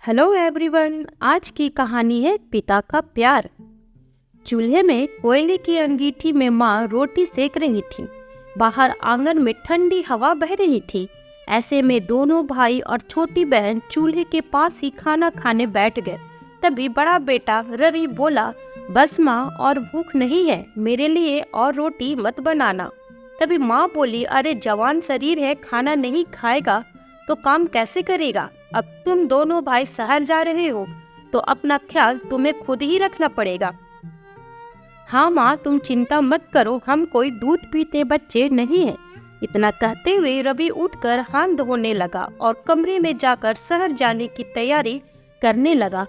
Hello everyone. आज की कहानी है पिता का प्यार। चूल्हे में कोयले की अंगीठी में माँ रोटी सेक रही थी। बाहर आंगन में ठंडी हवा बह रही थी। ऐसे में दोनों भाई और छोटी बहन चूल्हे के पास ही खाना खाने बैठ गए। तभी बड़ा बेटा रवि बोला, बस माँ, और भूख नहीं है, मेरे लिए और रोटी मत बनाना। तभी माँ बोली, अरे जवान शरीर है, खाना नहीं खाएगा तो काम कैसे करेगा। अब तुम दोनों भाई शहर जा रहे हो तो अपना ख्याल तुम्हें खुद ही रखना पड़ेगा। हाँ माँ, तुम चिंता मत करो, हम कोई दूध पीते बच्चे नहीं हैं। इतना कहते हुए रवि उठकर हाथ धोने लगा और कमरे में जाकर शहर जाने की तैयारी करने लगा।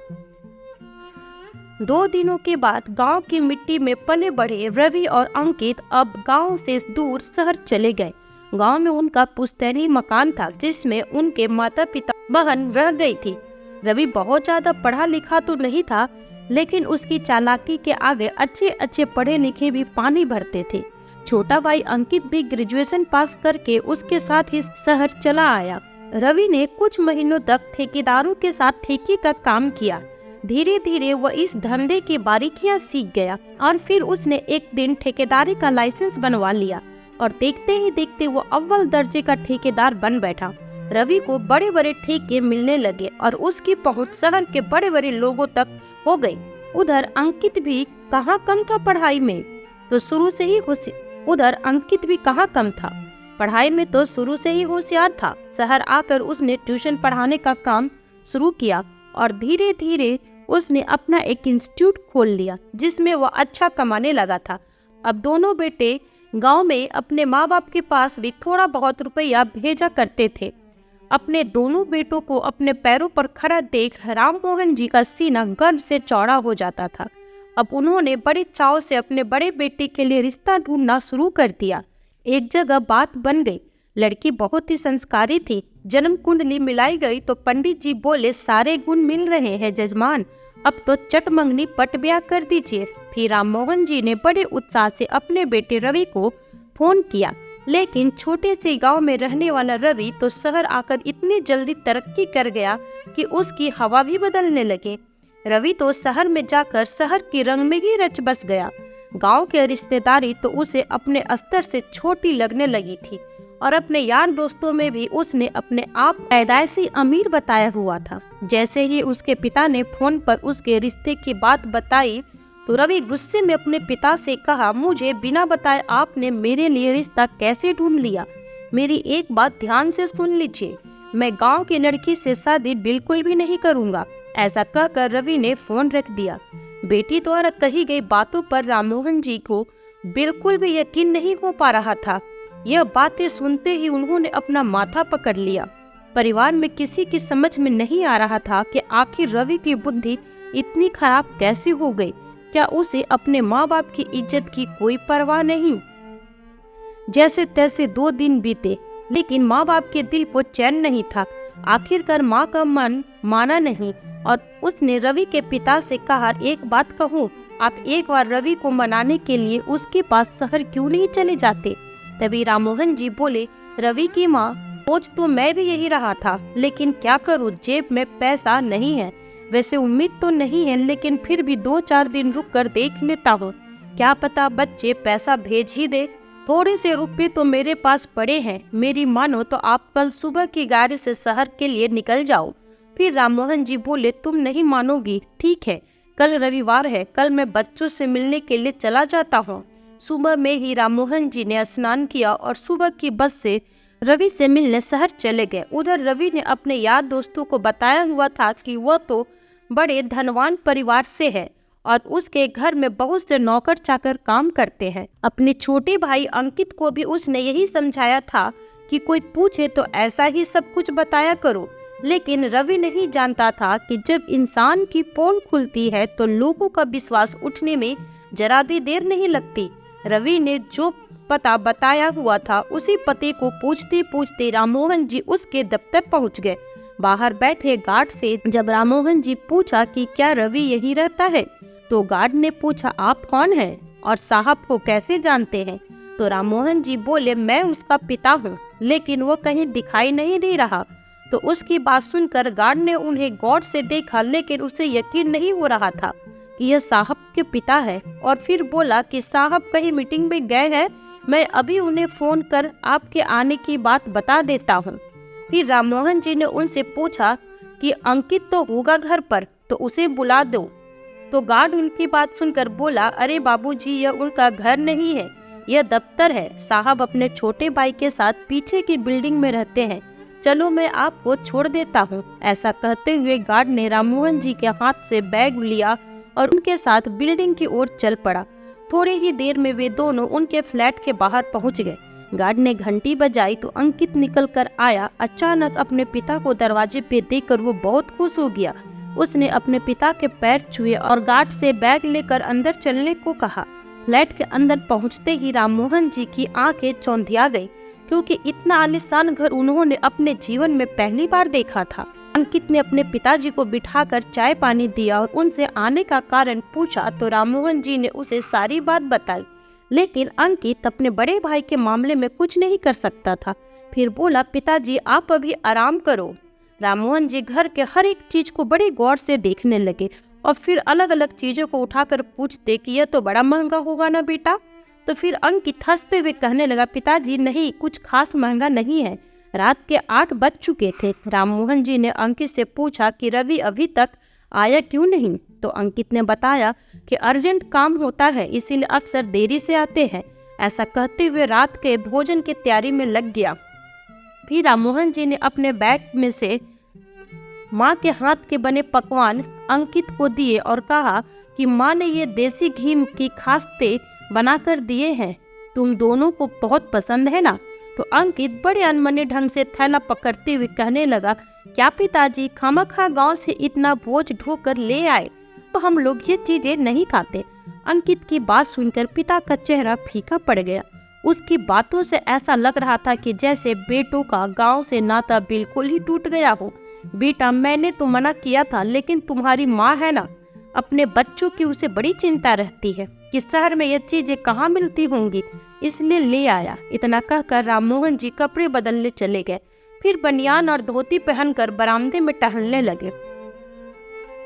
2 दिनों के बाद गांव की मिट्टी में पले बढ़े रवि और अंकित अब गांव से दूर शहर चले गए। गांव में उनका पुश्तैनी मकान था जिसमें उनके माता पिता बहन रह गई थी। रवि बहुत ज्यादा पढ़ा लिखा तो नहीं था, लेकिन उसकी चालाकी के आगे अच्छे अच्छे पढ़े लिखे भी पानी भरते थे। छोटा भाई अंकित भी ग्रेजुएशन पास करके उसके साथ ही शहर चला आया। रवि ने कुछ महीनों तक ठेकेदारों के साथ ठेके का काम किया। धीरे धीरे वह इस धंधे की बारीकियां सीख गया और फिर उसने एक दिन ठेकेदारी का लाइसेंस बनवा लिया और देखते ही देखते वो अव्वल दर्जे का ठेकेदार बन बैठा। रवि को बड़े बड़े ठेके मिलने लगे और उसकी पहुंच शहर के बड़े बड़े लोगों तक हो गई। उधर अंकित भी कहाँ कम था पढ़ाई में, तो शुरू से ही होशियार था। शहर आकर उसने ट्यूशन पढ़ाने का काम शुरू किया और धीरे धीरे उसने अपना एक इंस्टीट्यूट खोल लिया जिसमें वह अच्छा कमाने लगा था। अब दोनों बेटे गांव में अपने माँ बाप के पास भी थोड़ा बहुत रुपया भेजा करते थे। अपने दोनों बेटों को अपने पैरों पर खड़ा देख राम मोहन जी का सीना गर्व से चौड़ा हो जाता था। अब उन्होंने बड़े चाव से अपने बड़े बेटे के लिए रिश्ता ढूंढना शुरू कर दिया। एक जगह बात बन गई। लड़की बहुत ही संस्कारी थी। जन्म कुंडली मिलाई गई तो पंडित जी बोले, सारे गुण मिल रहे हैं जजमान, अब तो चट मंगनी पट ब्याह कर दीजिए। फिर राम मोहन जी ने बड़े उत्साह से अपने बेटे रवि को फोन किया, लेकिन छोटे से गांव में रहने वाला रवि तो शहर आकर इतनी जल्दी तरक्की कर गया कि उसकी हवा भी बदलने लगे। रवि तो शहर में जाकर शहर के रंग में ही रच बस गया। गांव के रिश्तेदारी तो उसे अपने स्तर से छोटी लगने लगी थी और अपने यार दोस्तों में भी उसने अपने आप पैदाइशी अमीर बताया हुआ था। जैसे ही उसके पिता ने फोन पर उसके रिश्ते की बात बताई तो रवि गुस्से में अपने पिता से कहा, मुझे बिना बताए आपने मेरे लिए रिश्ता कैसे ढूंढ लिया। मेरी एक बात ध्यान से सुन लीजिए, मैं गांव की लड़की से शादी बिल्कुल भी नहीं करूंगा। ऐसा कहकर रवि ने फोन रख दिया। बेटी द्वारा कही गई बातों पर राममोहन जी को बिल्कुल भी यकीन नहीं हो पा रहा था। यह बातें सुनते ही उन्होंने अपना माथा पकड़ लिया। परिवार में किसी की समझ में नहीं आ रहा था कि आखिर रवि की बुद्धि इतनी खराब कैसे हो गई। क्या उसे अपने माँ बाप की इज्जत की कोई परवाह नहीं। जैसे तैसे 2 दिन बीते, लेकिन माँ बाप के दिल को चैन नहीं था। आखिरकार माँ का मन माना नहीं और उसने रवि के पिता से कहा, एक बात कहूँ, आप एक बार रवि को मनाने के लिए उसके पास शहर क्यों नहीं चले जाते। तभी राममोहन जी बोले, रवि की माँ, सोच तो मैं भी यही रहा था, लेकिन क्या करूँ, जेब में पैसा नहीं है। वैसे उम्मीद तो नहीं है, लेकिन फिर भी 2-4 दिन रुक कर देख लेता हूँ, क्या पता बच्चे पैसा भेज ही दे। थोड़े से रुपए तो मेरे पास पड़े हैं, मेरी मानो तो आप कल सुबह की गाड़ी से शहर के लिए निकल जाओ। फिर राममोहन जी बोले, तुम नहीं मानोगी, ठीक है, कल रविवार है, कल मैं बच्चों से मिलने के लिए चला जाता हूँ। सुबह में ही राममोहन जी ने स्नान किया और सुबह की बस से रवि से मिलने शहर चले गए। उधर रवि ने अपने यार दोस्तों को बताया हुआ था कि वह तो बड़े धनवान परिवार से है और उसके घर में बहुत से नौकर चाकर काम करते हैं। अपने छोटे भाई अंकित को भी उसने यही समझाया था कि कोई पूछे तो ऐसा ही सब कुछ बताया करो। लेकिन रवि नहीं जानता था कि जब इंसान की पोल खुलती है तो लोगों का विश्वास उठने में जरा भी देर नहीं लगती। रवि ने जो पता बताया हुआ था उसी पते को पूछते पूछते राममोहन जी उसके दफ्तर पहुंच गए। बाहर बैठे गार्ड से जब राममोहन जी पूछा कि क्या रवि यही रहता है, तो गार्ड ने पूछा, आप कौन हैं और साहब को कैसे जानते हैं। तो राममोहन जी बोले, मैं उसका पिता हूँ, लेकिन वो कहीं दिखाई नहीं दे रहा। तो उसकी बात सुनकर गार्ड ने उन्हें गौर से देखा, लेकिन उसे यकीन नहीं हो रहा था कि यह साहब के पिता है, और फिर बोला कि साहब कहीं मीटिंग में गए हैं, मैं अभी उन्हें फोन कर आपके आने की बात बता देता हूँ। फिर राममोहन जी ने उनसे पूछा कि अंकित तो होगा घर पर, तो उसे बुला दो। तो गार्ड उनकी बात सुनकर बोला, अरे बाबूजी, यह उनका घर नहीं है, यह दफ्तर है। साहब अपने छोटे भाई के साथ पीछे की बिल्डिंग में रहते हैं, चलो मैं आपको छोड़ देता हूँ। ऐसा कहते हुए गार्ड ने राममोहन जी के हाथ से बैग लिया और उनके साथ बिल्डिंग की ओर चल पड़ा। थोड़ी ही देर में वे दोनों उनके फ्लैट के बाहर पहुँच गए। गार्ड ने घंटी बजाई तो अंकित निकल कर आया। अचानक अपने पिता को दरवाजे पे देखकर वो बहुत खुश हो गया। उसने अपने पिता के पैर छुए और गार्ड से बैग लेकर अंदर चलने को कहा। फ्लैट के अंदर पहुंचते ही राममोहन जी की आंखें चौंधिया गई, क्योंकि इतना आलीशान घर उन्होंने अपने जीवन में पहली बार देखा था। अंकित ने अपने पिताजी को बिठाकर चाय पानी दिया और उनसे आने का कारण पूछा, तो राममोहन जी ने उसे सारी बात बताई। लेकिन अंकित अपने बड़े भाई के मामले में कुछ नहीं कर सकता था। फिर बोला, पिताजी आप अभी आराम करो। राममोहन जी घर के हर एक चीज को बड़े गौर से देखने लगे और फिर अलग अलग चीजों को उठाकर पूछते कि यह तो बड़ा महंगा होगा ना बेटा। तो फिर अंकित हंसते हुए कहने लगा, पिताजी नहीं, कुछ खास महंगा नहीं है। रात के 8 बज चुके थे। राममोहन जी ने अंकित से पूछा कि रवि अभी तक आया क्यों नहीं। तो अंकित ने बताया कि अर्जेंट काम होता है, इसीलिए अक्सर देरी से आते हैं। ऐसा कहते हुए रात के भोजन की तैयारी में लग गया। फिर राममोहन जी ने अपने बैग में से माँ के हाथ के बने पकवान अंकित को दिए और कहा कि माँ ने ये देसी घी की खास्ते बनाकर दिए हैं, तुम दोनों को बहुत पसंद है ना। तो अंकित बड़े अनमने ढंग से थैला पकड़ते हुए कहने लगा, क्या पिताजी खामखा गांव से इतना बोझ ढोकर ले आए, तो हम लोग ये चीजें नहीं खाते। अंकित की बात सुनकर पिता का चेहरा फीका पड़ गया। उसकी बातों से ऐसा लग रहा था कि जैसे बेटों का गांव से नाता बिल्कुल ही टूट गया हो। बेटा, मैंने तो मना किया था, लेकिन तुम्हारी माँ है ना, अपने बच्चों की उसे बड़ी चिंता रहती है कि शहर में ये चीजें कहाँ मिलती होंगी, इसलिए ले आया। इतना कहकर राममोहन जी कपड़े बदलने चले गए। फिर बनियान और धोती पहनकर बरामदे में टहलने लगे।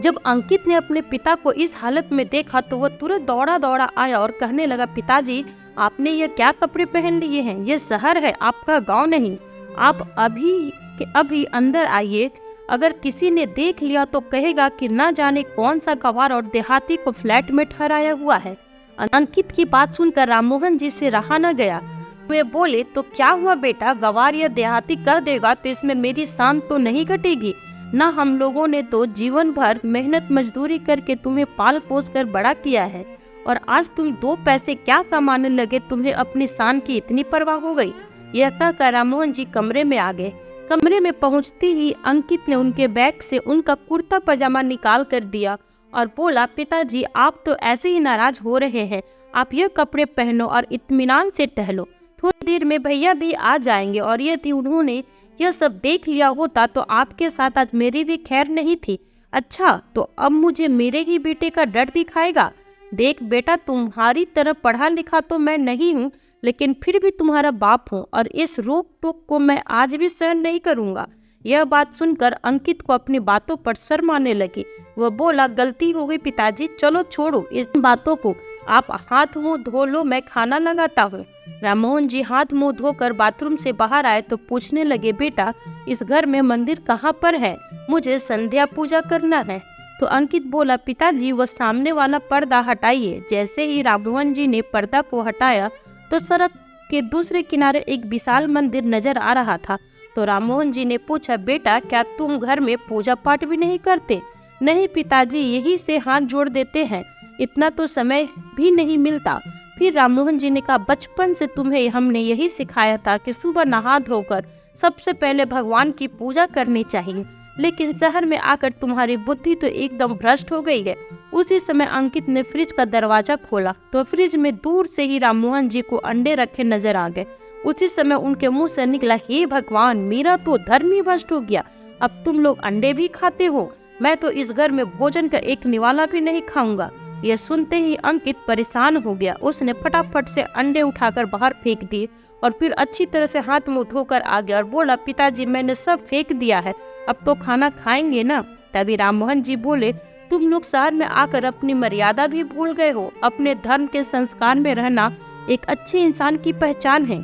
जब अंकित ने अपने पिता को इस हालत में देखा तो वह तुरंत दौड़ा दौड़ा आया और कहने लगा, पिताजी आपने ये क्या कपड़े पहन लिए हैं, ये शहर है, आपका गांव नहीं। आप अभी के अभी अंदर आइए, अगर किसी ने देख लिया तो कहेगा कि न जाने कौन सा गवार और देहाती को फ्लैट में ठहराया हुआ है। अंकित की बात सुनकर राममोहन जी से रहा न गया। वे बोले, तो क्या हुआ बेटा, गवार या देहाती कह देगा तो इसमें मेरी शान तो नहीं घटेगी ना। हम लोगों ने तो जीवन भर मेहनत मजदूरी करके तुम्हें पाल पोस कर बड़ा किया है, और आज तुम 2 पैसे क्या कमाने लगे, तुम्हें अपनी शान की इतनी परवाह हो गई। यह कहकर राममोहन जी कमरे में आ गए। कमरे में पहुंचते ही अंकित ने उनके बैग से उनका कुर्ता पजामा निकाल कर दिया और बोला, पिताजी आप तो ऐसे ही नाराज हो रहे हैं, आप ये कपड़े पहनो और इत्मीनान से टहलो, थोड़ी देर में भैया भी आ जाएंगे। और यदि उन्होंने यह सब देख लिया होता तो आपके साथ आज मेरी भी खैर नहीं थी। अच्छा, तो अब मुझे मेरे ही बेटे का डर दिखाएगा। देख बेटा, तुम्हारी तरह पढ़ा लिखा तो मैं नहीं हूँ, लेकिन फिर भी तुम्हारा बाप हूँ, और इस रोक टोक को मैं आज भी सहन नहीं करूँगा। यह बात सुनकर अंकित को अपनी बातों पर शर्म आने लगी। वह बोला, गलती हो गई पिताजी, चलो छोड़ो इन बातों को, आप हाथ मुंह धो लो, मैं खाना लगाता हूँ। राममोहन जी हाथ मुंह धोकर बाथरूम से बाहर आए तो पूछने लगे, बेटा इस घर में मंदिर कहाँ पर है, मुझे संध्या पूजा करना है। तो अंकित बोला, पिताजी वह सामने वाला पर्दा हटाइए। जैसे ही राममोहन जी ने पर्दा को हटाया तो सड़क के दूसरे किनारे एक विशाल मंदिर नजर आ रहा था। तो राममोहन जी ने पूछा, बेटा क्या तुम घर में पूजा पाठ भी नहीं करते? नहीं पिताजी, यही से हाथ जोड़ देते हैं, इतना तो समय भी नहीं मिलता। फिर राममोहन जी ने कहा, बचपन से तुम्हें हमने यही सिखाया था कि सुबह नहा धोकर सबसे पहले भगवान की पूजा करनी चाहिए, लेकिन शहर में आकर तुम्हारी बुद्धि तो एकदम भ्रष्ट हो गई है। उसी समय अंकित ने फ्रिज का दरवाजा खोला तो फ्रिज में दूर से ही राममोहन जी को अंडे रखे नजर आ गए। उसी समय उनके मुंह से निकला, हे भगवान, मेरा तो धर्म ही भ्रष्ट हो गया, अब तुम लोग अंडे भी खाते हो। मैं तो इस घर में भोजन का एक निवाला भी नहीं खाऊंगा। यह सुनते ही अंकित परेशान हो गया। उसने फटाफट से अंडे उठाकर बाहर फेंक दिए और फिर अच्छी तरह से हाथ मुंह धोकर आ गया और बोला, पिताजी मैंने सब फेंक दिया है, अब तो खाना खाएंगे ना। तभी राममोहन जी बोले, तुम लोग शहर में आकर अपनी मर्यादा भी भूल गए हो। अपने धर्म के संस्कार में रहना एक अच्छे इंसान की पहचान है।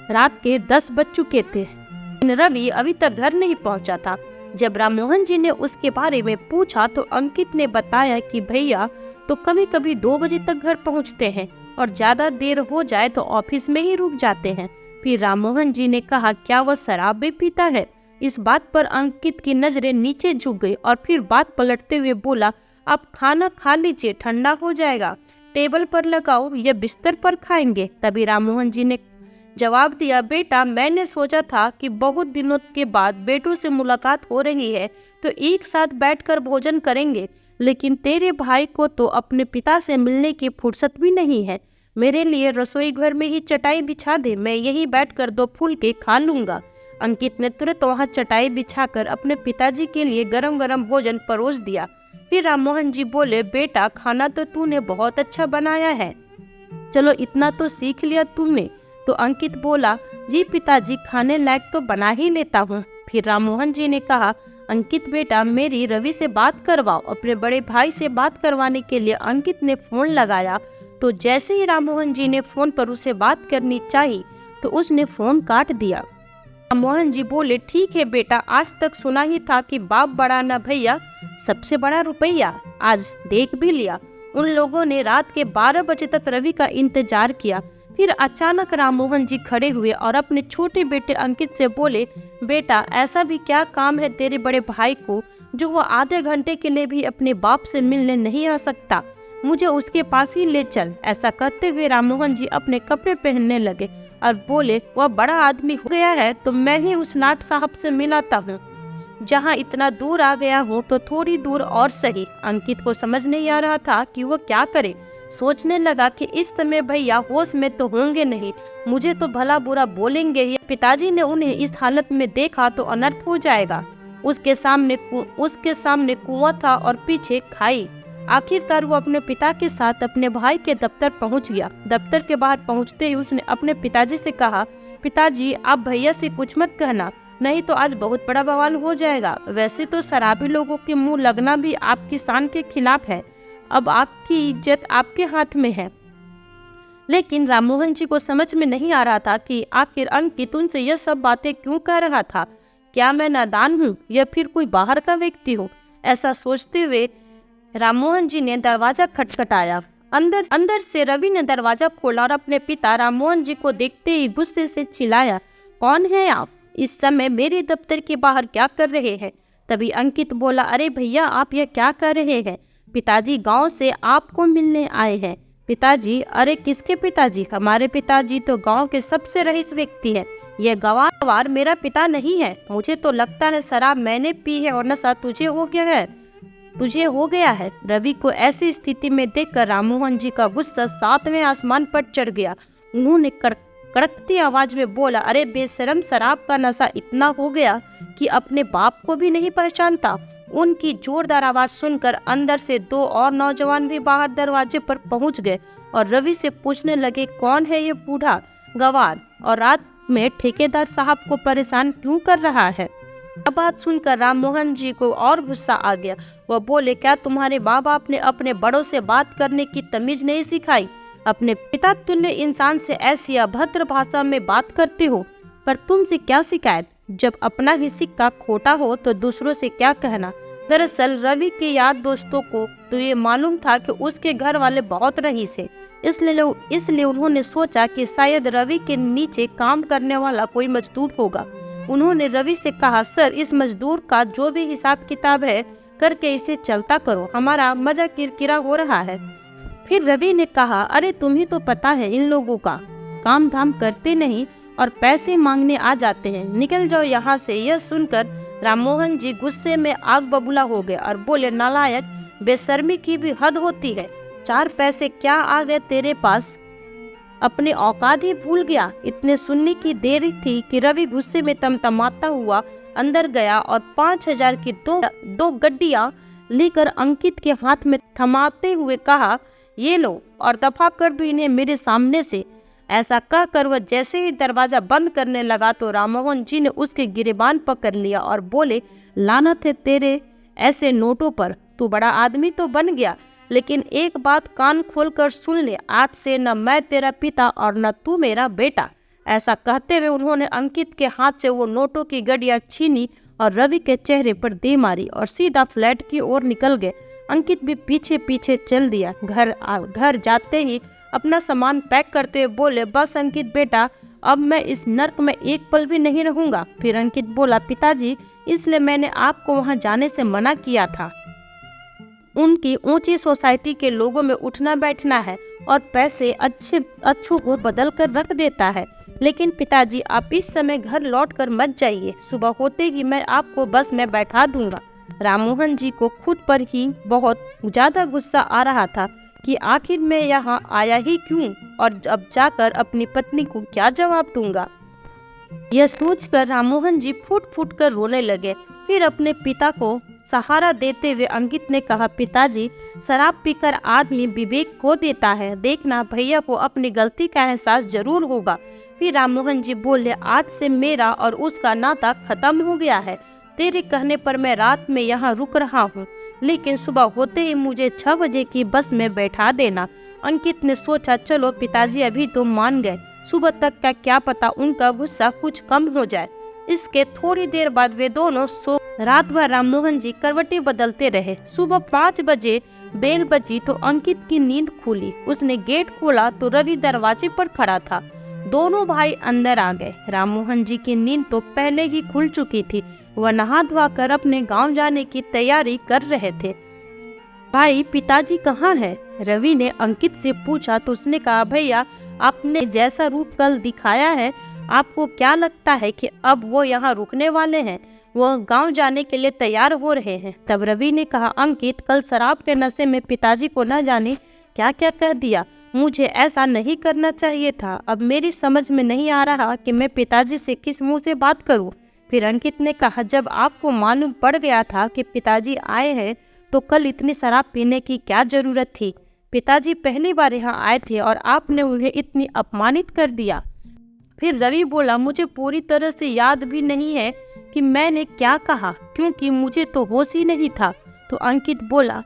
रात के 10 बज चुके थे। रवि अभी तक घर नहीं पहुंचा था। जब राममोहन जी ने उसके बारे में पूछा तो अंकित ने बताया कि भैया तो कभी कभी 2 बजे तक घर पहुंचते हैं और ज्यादा देर हो जाए तो ऑफिस में ही रुक जाते हैं। फिर राममोहन जी ने कहा, क्या वह शराब भी पीता है? इस बात पर अंकित की नजरें नीचे झुक गई और फिर बात पलटते हुए बोला, आप खाना खा लीजिए, ठंडा हो जाएगा, टेबल पर लगाओ या बिस्तर पर खाएंगे। तभी राममोहन जी ने जवाब दिया, बेटा मैंने सोचा था कि बहुत दिनों के बाद बेटों से मुलाकात हो रही है तो एक साथ बैठकर भोजन करेंगे, लेकिन तेरे भाई को तो अपने पिता से मिलने की फुर्सत भी नहीं है। मेरे लिए रसोई घर में ही चटाई बिछा दे, मैं यही बैठकर 2 फूल के खा लूंगा। अंकित ने तुरंत वहां चटाई बिछाकर अपने पिताजी के लिए गरम गरम भोजन परोस दिया। फिर राममोहन जी बोले, बेटा खाना तो तूने बहुत अच्छा बनाया है, चलो इतना तो सीख लिया तुमने। तो अंकित बोला, जी पिताजी खाने लायक तो बना ही लेता हूँ। फिर राममोहन जी ने कहा, अंकित बेटा मेरी रवि से बात करवाओ। अपने बड़े भाई से बात करवाने के लिए अंकित ने फोन लगाया तो जैसे ही राममोहन जी ने फोन पर उसे बात करनी चाहिए तो उसने फोन काट दिया। राममोहन जी बोले, ठीक है बेटा, आज तक सुना ही था कि बाप बड़ा ना भैया, सबसे बड़ा रुपया, आज देख भी लिया। उन लोगों ने रात के 12 बजे तक रवि का इंतजार किया। फिर अचानक राममोहन जी खड़े हुए और अपने छोटे बेटे अंकित से बोले, बेटा ऐसा भी क्या काम है तेरे बड़े भाई को जो वो आधे घंटे के लिए भी अपने बाप से मिलने नहीं आ सकता, मुझे उसके पास ही ले चल। ऐसा कहते हुए राममोहन जी अपने कपड़े पहनने लगे और बोले, वह बड़ा आदमी हो गया है तो मैं ही उस लाट साहब से मिलाता हूँ। जहाँ इतना दूर आ गया हो तो थोड़ी दूर और सही। अंकित को समझ नहीं आ रहा था कि वो क्या करे। सोचने लगा कि इस समय भैया होश में तो होंगे नहीं, मुझे तो भला बुरा बोलेंगे ही। पिताजी ने उन्हें इस हालत में देखा तो अनर्थ हो जाएगा। उसके सामने कुआं था और पीछे खाई। आखिरकार वो अपने पिता के साथ अपने भाई के दफ्तर पहुंच गया। दफ्तर के बाहर पहुंचते ही उसने अपने पिताजी से कहा, पिताजी आप भैया से कुछ मत कहना, नहीं तो आज बहुत बड़ा बवाल हो जाएगा। वैसे तो शराबी लोगों के मुंह लगना भी आपकी शान के खिलाफ है, अब आपकी इज्जत आपके हाथ में है। लेकिन राममोहन जी को समझ में नहीं आ रहा था कि आखिर अंकित उनसे यह सब बातें क्यों कह रहा था। क्या मैं नादान हूँ या फिर कोई बाहर का व्यक्ति हूँ? ऐसा सोचते हुए राममोहन जी ने दरवाजा खटखटाया। अंदर से रवि ने दरवाजा खोला और अपने पिता राममोहन जी को देखते ही गुस्से से चिल्लाया, कौन है आप? इस समय मेरे दफ्तर के बाहर क्या कर रहे हैं? तभी अंकित बोला, अरे भैया आप यह क्या कर रहे हैं? पिताजी गांव से आपको मिलने आए हैं। पिताजी? अरे किसके पिताजी? हमारे पिताजी तो गांव के सबसे रईस व्यक्ति हैं। यह गवार मेरा पिता नहीं है। मुझे तो लगता है शराब मैंने पी है और नशा तुझे हो गया है। रवि को ऐसी स्थिति में देखकर राममोहन जी का गुस्सा 7वें आसमान पर चढ़ गया। उन्होंने कड़कती आवाज में बोला, अरे बेशरम, शराब का नशा इतना हो गया कि अपने बाप को भी नहीं पहचानता। उनकी जोरदार आवाज सुनकर अंदर से 2 और नौजवान भी बाहर दरवाजे पर पहुंच गए और रवि से पूछने लगे, कौन है ये बूढ़ा गवार और रात में ठेकेदार साहब को परेशान क्यों कर रहा है? यह बात सुनकर राममोहन जी को और गुस्सा आ गया। वह बोले, क्या तुम्हारे माँ बाप ने अपने बड़ों से बात करने की तमीज नहीं सिखाई? अपने पिता तुल्य इंसान से ऐसी अभद्र भाषा में बात करते हो? पर तुमसे क्या शिकायत? जब अपना ही सिक्का खोटा हो तो दूसरों से क्या कहना। दरअसल रवि के यार दोस्तों को तो ये मालूम था कि उसके घर वाले बहुत रईस है, इसलिए उन्होंने सोचा कि शायद रवि के नीचे काम करने वाला कोई मजदूर होगा। उन्होंने रवि से कहा, सर इस मजदूर का जो भी हिसाब किताब है करके इसे चलता करो, हमारा मजा किरकिरा हो रहा है। फिर रवि ने कहा, अरे तुम्हें तो पता है इन लोगों का काम धाम करते नहीं और पैसे मांगने आ जाते हैं, निकल जाओ यहाँ से। यह सुनकर राममोहन जी गुस्से में आग बबूला हो गए और बोले, नालायक, बेशर्मी की भी हद होती है। 4 पैसे क्या आ गए तेरे पास? अपने औकात ही भूल गया। इतने सुनने की देरी थी कि रवि गुस्से में तमतमाता हुआ अंदर गया और 5000 की दो गड्डियां लेकर अंकित के हाथ में थमाते हुए कहा, ये लो और दफा कर दो इन्हें मेरे सामने से। ऐसा कहकर वह जैसे ही दरवाजा बंद करने लगा तो राममोहन जी ने उसके गिरेबान पकड़ लिया और बोले, लानत है तेरे ऐसे नोटों पर। तू बड़ा आदमी तो बन गया, लेकिन एक बात कान खोलकर सुन ले, आज से न मैं तेरा पिता और न तू मेरा बेटा। ऐसा कहते हुए उन्होंने अंकित के हाथ से वो नोटों की गड्डियां छीनी और रवि के चेहरे पर दे मारी और सीधा फ्लैट की ओर निकल गए। अंकित भी पीछे पीछे चल दिया। घर जाते ही अपना सामान पैक करते हुए बोले, बस अंकित बेटा, अब मैं इस नर्क में एक पल भी नहीं रहूंगा। फिर अंकित बोला, पिताजी, इसलिए मैंने आपको वहां जाने से मना किया था। उनकी ऊंची सोसाइटी के लोगों में उठना बैठना है और पैसे अच्छों को बदल कर रख देता है। लेकिन पिताजी, आप इस समय घर लौटकर मत जाइए, सुबह होते ही मैं आपको बस में बैठा दूंगा। राममोहन जी को खुद पर ही बहुत ज्यादा गुस्सा आ रहा था कि आखिर मैं यहाँ आया ही क्यों और अब जाकर अपनी पत्नी को क्या जवाब दूंगा। यह सोचकर राममोहन जी फूट फूट कर रोने लगे। फिर अपने पिता को सहारा देते हुए अंकित ने कहा, पिताजी, शराब पीकर आदमी विवेक खो देता है, देखना भैया को अपनी गलती का एहसास जरूर होगा। फिर राममोहन जी बोले, आज से मेरा और उसका नाता खत्म हो गया है। तेरे कहने पर मैं रात में यहाँ रुक रहा हूँ, लेकिन सुबह होते ही मुझे 6 बजे की बस में बैठा देना। अंकित ने सोचा, चलो पिताजी अभी तो मान गए, सुबह तक का क्या पता उनका गुस्सा कुछ कम हो जाए। इसके थोड़ी देर बाद वे दोनों सो रात भर राममोहन जी करवटें बदलते रहे। सुबह 5 बजे बेल बजी तो अंकित की नींद खुली। उसने गेट खोला तो रवि दरवाजे पर खड़ा था। दोनों भाई अंदर आ गए। राममोहन जी की नींद तो पहले ही खुल चुकी थी। वह नहा धोआ कर अपने गांव जाने की तैयारी कर रहे थे। भाई, पिताजी कहाँ है? रवि ने अंकित से पूछा तो उसने कहा, भैया, आपने जैसा रूप कल दिखाया है, आपको क्या लगता है कि अब वो यहाँ रुकने वाले हैं? वो गांव जाने के लिए तैयार हो रहे हैं। तब रवि ने कहा, अंकित, कल शराब के नशे में पिताजी को न जाने क्या क्या कह दिया। मुझे ऐसा नहीं करना चाहिए था। अब मेरी समझ में नहीं आ रहा कि मैं पिताजी से किस मुंह से बात करूं। फिर अंकित ने कहा, जब आपको मालूम पड़ गया था कि पिताजी आए हैं तो कल इतनी शराब पीने की क्या जरूरत थी? पिताजी पहली बार यहाँ आए थे और आपने उन्हें इतनी अपमानित कर दिया। फिर रवि बोला, मुझे पूरी तरह से याद भी नहीं है कि मैंने क्या कहा, क्योंकि मुझे तो होश ही नहीं था। तो अंकित बोला,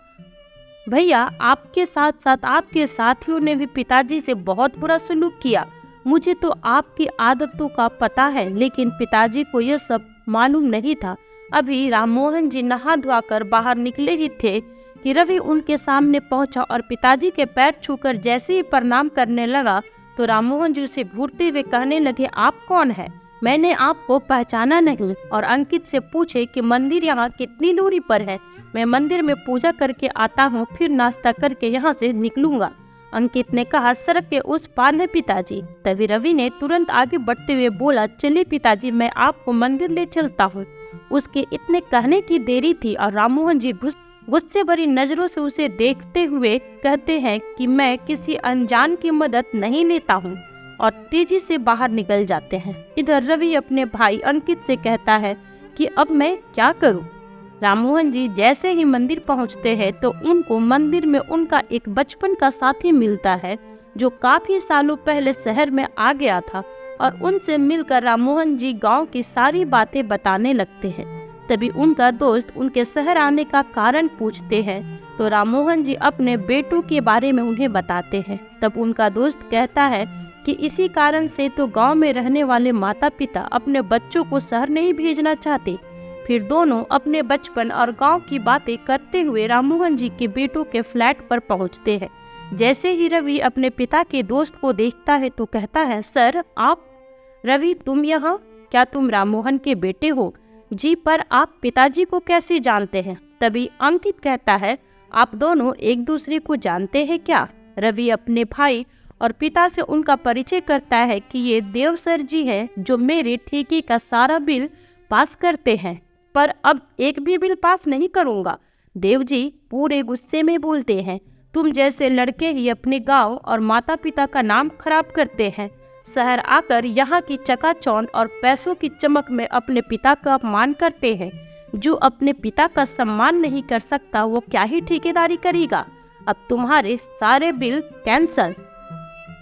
भैया, आपके साथ साथ आपके साथियों ने भी पिताजी से बहुत बुरा सलूक किया। मुझे तो आपकी आदतों का पता है, लेकिन पिताजी को यह सब मालूम नहीं था। अभी राममोहन जी नहा धोकर बाहर निकले ही थे कि रवि उनके सामने पहुंचा और पिताजी के पैर छूकर जैसे ही प्रणाम करने लगा तो राममोहन जी उसे घूरते हुए कहने लगे, आप कौन है? मैंने आपको पहचाना नहीं। और अंकित से पूछे कि मंदिर यहाँ कितनी दूरी पर है? मैं मंदिर में पूजा करके आता हूँ, फिर नाश्ता करके यहाँ से निकलूंगा। अंकित ने कहा, सड़क के उस पार है पिताजी। तभी रवि ने तुरंत आगे बढ़ते हुए बोला, चलिए पिताजी, मैं आपको मंदिर ले चलता हूँ। उसके इतने कहने की देरी थी और राममोहन जी गुस्से भरी नजरों से उसे देखते हुए कहते हैं कि मैं किसी अनजान की मदद नहीं लेता हूँ, और तेजी से बाहर निकल जाते हैं। इधर रवि अपने भाई अंकित से कहता है कि अब मैं क्या करूँ। राममोहन जी जैसे ही मंदिर पहुँचते हैं तो उनको मंदिर में उनका एक बचपन का साथी मिलता है जो काफी सालों पहले शहर में आ गया था, और उनसे मिलकर राममोहन जी गांव की सारी बातें बताने लगते हैं। तभी उनका दोस्त उनके शहर आने का कारण पूछते हैं तो राममोहन जी अपने बेटों के बारे में उन्हें बताते हैं। तब उनका दोस्त कहता है कि इसी कारण से तो गांव में रहने वाले माता पिता अपने बच्चों को शहर नहीं भेजना चाहते। फिर दोनों अपने बचपन और गांव की बातें करते हुए राममोहन जी के बेटों के फ्लैट पर पहुंचते हैं। जैसे ही रवि अपने पिता के दोस्त को देखता है तो कहता है, सर, आप? रवि, तुम यहाँ? क्या तुम राममोहन के बेटे हो? जी, पर आप पिताजी को कैसे जानते हैं? तभी अंकित कहता है, आप दोनों एक दूसरे को जानते हैं क्या? रवि अपने भाई और पिता से उनका परिचय करता है कि ये देव सर जी हैं जो मेरे ठेके का सारा बिल पास करते हैं, पर अब एक भी बिल पास नहीं करूँगा। देव जी पूरे गुस्से में बोलते हैं, तुम जैसे लड़के ही अपने गांव और माता पिता का नाम खराब करते हैं। शहर आकर यहाँ की चकाचौंध और पैसों की चमक में अपने पिता का अपमान करते हैं। जो अपने पिता का सम्मान नहीं कर सकता वो क्या ही ठेकेदारी करेगा। अब तुम्हारे सारे बिल कैंसल।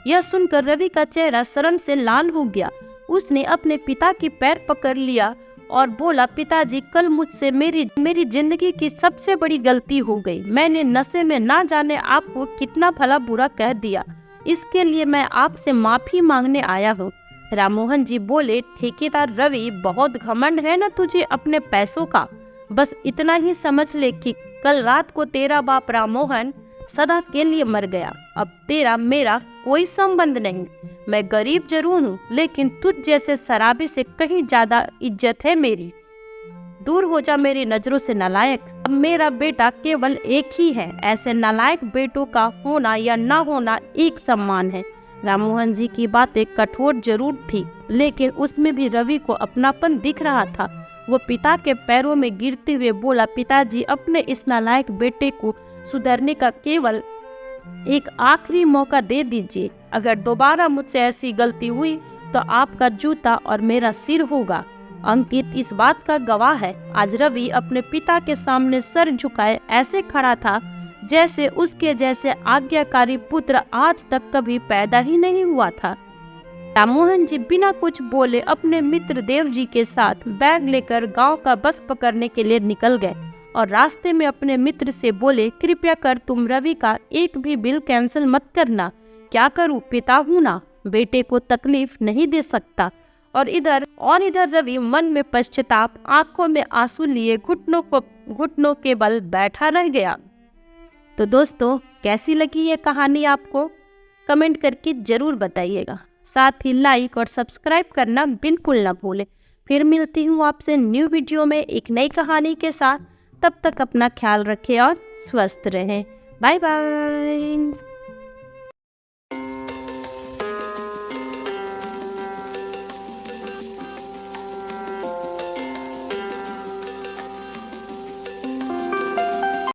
यह सुनकर रवि का चेहरा शर्म से लाल हो गया। उसने अपने पिता की पैर पकड़ लिया और बोला, पिताजी, कल मुझसे मेरी जिंदगी की सबसे बड़ी गलती हो गई। मैंने नशे में ना जाने आपको कितना भला बुरा कह दिया। इसके लिए मैं आपसे माफी मांगने आया हूँ। राममोहन जी बोले, ठेकेदार रवि, बहुत घमंड है ना तुझे अपने पैसों का। बस इतना ही समझ ले कि कल रात को तेरा बाप राममोहन सदा के लिए मर गया। अब तेरा मेरा कोई संबंध नहीं। मैं गरीब जरूर हूँ, लेकिन तुझ जैसे शराबी से कहीं ज्यादा इज्जत है मेरी। दूर हो जा मेरी नजरों से नालायक। अब मेरा बेटा केवल एक ही है। ऐसे नालायक बेटों का होना या ना होना एक समान है। राममोहन जी की बातें कठोर जरूर थी, लेकिन उसमें भी रवि को अपनापन दिख रहा था। वो पिता के पैरों में गिरते हुए बोला, पिताजी, अपने इस नालायक बेटे को सुधरने का केवल एक आखिरी मौका दे दीजिए। अगर दोबारा मुझसे ऐसी गलती हुई तो आपका जूता और मेरा सिर होगा। अंकित इस बात का गवाह है। आज रवि अपने पिता के सामने सर झुकाए ऐसे खड़ा था जैसे उसके जैसे आज्ञाकारी पुत्र आज तक कभी पैदा ही नहीं हुआ था। राममोहन जी बिना कुछ बोले अपने मित्र देव जी के साथ बैग लेकर गांव का बस पकड़ने के लिए निकल गए और रास्ते में अपने मित्र से बोले, कृपया कर तुम रवि का एक भी बिल कैंसिल मत करना। क्या करूं, पिता हूं ना, बेटे को तकलीफ नहीं दे सकता। और इधर रवि मन में पश्चाताप, आंखों में आंसू लिए घुटनों के बल बैठा रह गया। तो दोस्तों, कैसी लगी ये कहानी आपको? कमेंट करके जरूर बताइएगा। साथ ही लाइक और सब्सक्राइब करना बिल्कुल ना भूलें। फिर मिलती हूँ आपसे न्यू वीडियो में एक नई कहानी के साथ। तब तक अपना ख्याल रखें और स्वस्थ रहें। Bye bye.